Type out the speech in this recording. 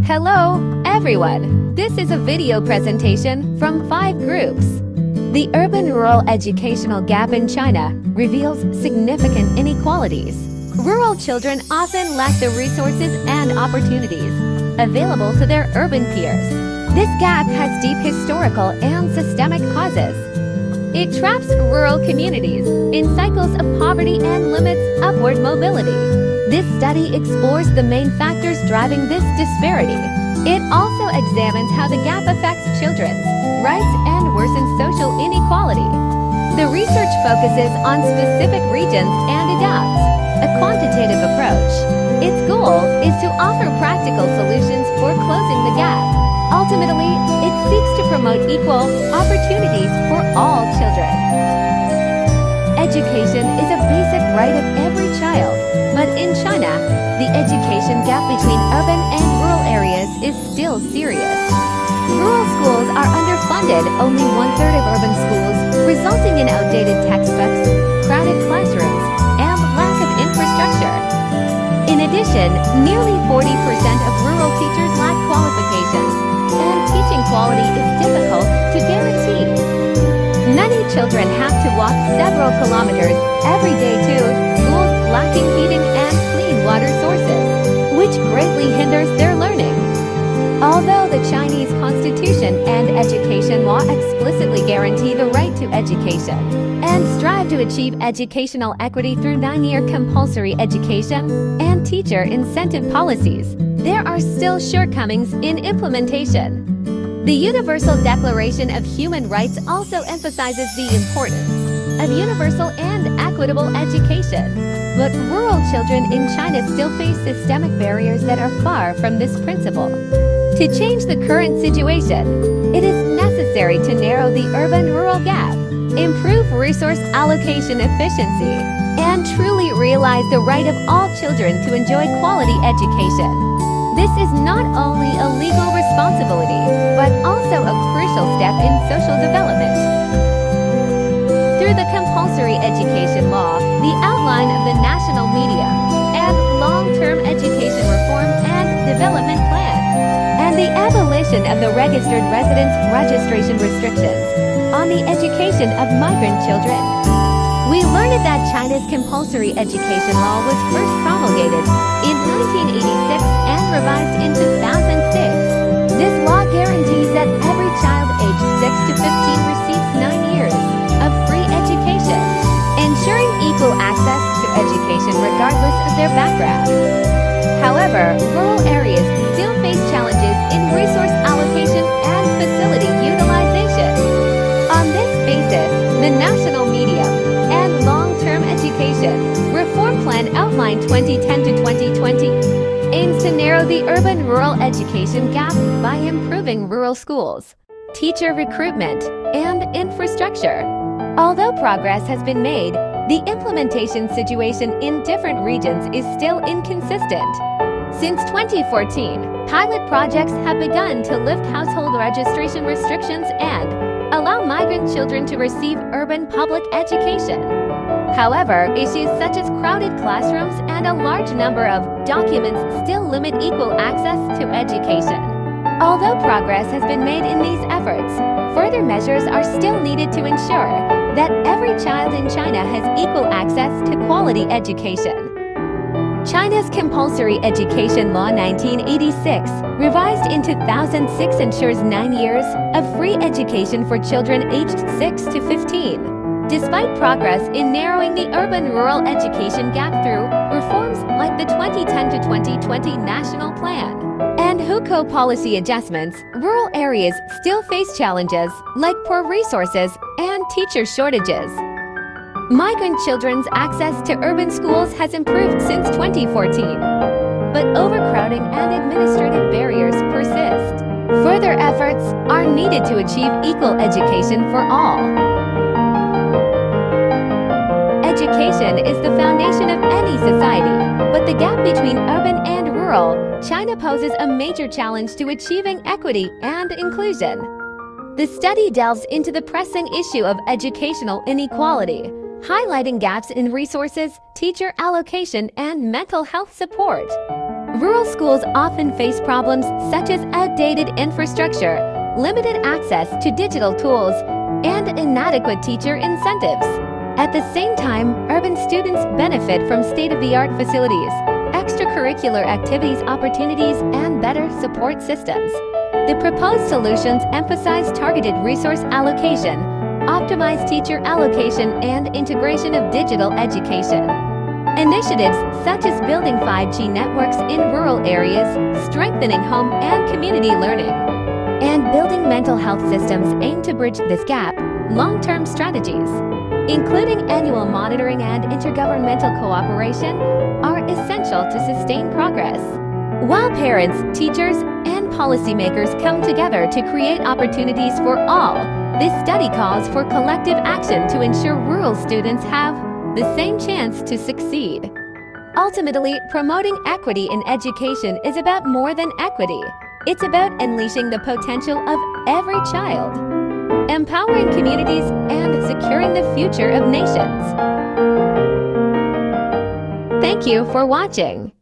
Hello, everyone! This is a video presentation from 5 groups. The urban-rural educational gap in China reveals significant inequalities. Rural children often lack the resources and opportunities available to their urban peers. This gap has deep historical and systemic causes. It traps rural communities in cycles of poverty and limits upward mobility. This study explores the main factors driving this disparity. It also examines how the gap affects children's rights and worsens social inequality. The research focuses on specific regions and adopts a quantitative approach. Its goal is to offer practical solutions for closing the gap. Ultimately, it seeks to promote equal opportunities for all children. Education is a basic right of every child, but in China, the education gap between urban and rural areas is still serious. Rural schools are underfunded, only one-third of urban schools, resulting in outdated textbooks, crowded classrooms, and lack of infrastructure. In addition, nearly 40% of rural teachers lack qualifications, and teaching quality is difficult to guarantee. Many children have to walk several kilometers every day to schools lacking heating and clean water sources, which greatly hinders their learning. Although the Chinese Constitution and education law explicitly guarantee the right to education and strive to achieve educational equity through 9-year compulsory education and teacher incentive policies, there are still shortcomings in implementation. The Universal Declaration of Human Rights also emphasizes the importance of universal and equitable education. But rural children in China still face systemic barriers that are far from this principle. To change the current situation, it is necessary to narrow the urban-rural gap, improve resource allocation efficiency, and truly realize the right of all children to enjoy quality education. This is not only a legal responsibility, but also a crucial step in social development. Through the compulsory education law, the outline of the national medium and long-term education reform and development plan, and the abolition of the registered residence registration restrictions on the education of migrant children, we learned that China's compulsory education law was first promulgated in 1986 and revised in 2006. This law guarantees that every child aged 6 to 15 receives 9 years of free education, ensuring equal access to education regardless of their background. However, rural areas still face challenges in resource allocation and facility utilization. On this basis, the National Medium and Long-Term Education Reform Plan outlined 2010 to 2020 aims to narrow the urban-rural education gap by improving rural schools, teacher recruitment, and infrastructure. Although progress has been made, the implementation situation in different regions is still inconsistent. Since 2014, pilot projects have begun to lift household registration restrictions and allow migrant children to receive urban public education. However, issues such as crowded classrooms and a large number of documents still limit equal access to education. Although progress has been made in these efforts, further measures are still needed to ensure that every child in China has equal access to quality education. China's Compulsory Education Law 1986, revised in 2006, ensures 9 years of free education for children aged 6 to 15. Despite progress in narrowing the urban-rural education gap through reforms like the 2010 to 2020 National Plan and hukou policy adjustments, rural areas still face challenges like poor resources and teacher shortages. Migrant children's access to urban schools has improved since 2014, but overcrowding and administrative barriers persist. Further efforts are needed to achieve equal education for all. Education is the foundation of any society, but the gap between urban and rural China poses a major challenge to achieving equity and inclusion. The study delves into the pressing issue of educational inequality, highlighting gaps in resources, teacher allocation, and mental health support. Rural schools often face problems such as outdated infrastructure, limited access to digital tools, and inadequate teacher incentives. At the same time, urban students benefit from state-of-the-art facilities, extracurricular activities opportunities, and better support systems. The proposed solutions emphasize targeted resource allocation, optimized teacher allocation, and integration of digital education. Initiatives such as building 5G networks in rural areas, strengthening home and community learning, and building mental health systems aim to bridge this gap. Long-term strategies, including annual monitoring and intergovernmental cooperation, are essential to sustain progress. While parents, teachers, and policymakers come together to create opportunities for all, this study calls for collective action to ensure rural students have the same chance to succeed. Ultimately, promoting equity in education is about more than equity. It's about unleashing the potential of every child, empowering communities, and securing the future of nations. Thank you for watching.